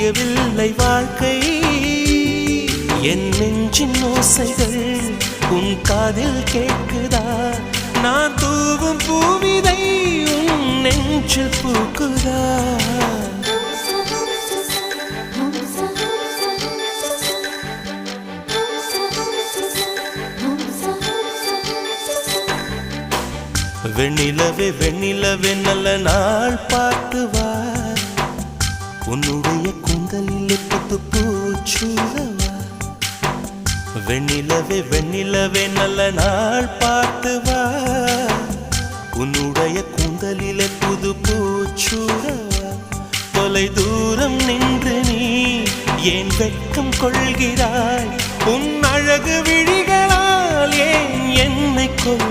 புரியவில்லை வாழ்க்கை என் நெஞ்சின் ஓசைகள் உன் காதில் கேட்குதா நான் தூவும் பூவிதை உன் நெஞ்சில் பூக்குதா வெண்ணிலவே வெண்ணிலவே நல்ல நாள் பார்த்து வா உன்னுடைய கூந்தலில் புத்து பூச்சூடவா வெண்ணிலவே வெண்ணிலவே நல்ல நாள் பார்த்து வா உன்னுடைய கூந்தலில் புது பூச்சூடவா தொலை தூரம் நின்று நீ ஏன் வெட்கம் கொள்கிறாய் உன் அழகு விழிகளால் ஏன் என்னை கொள்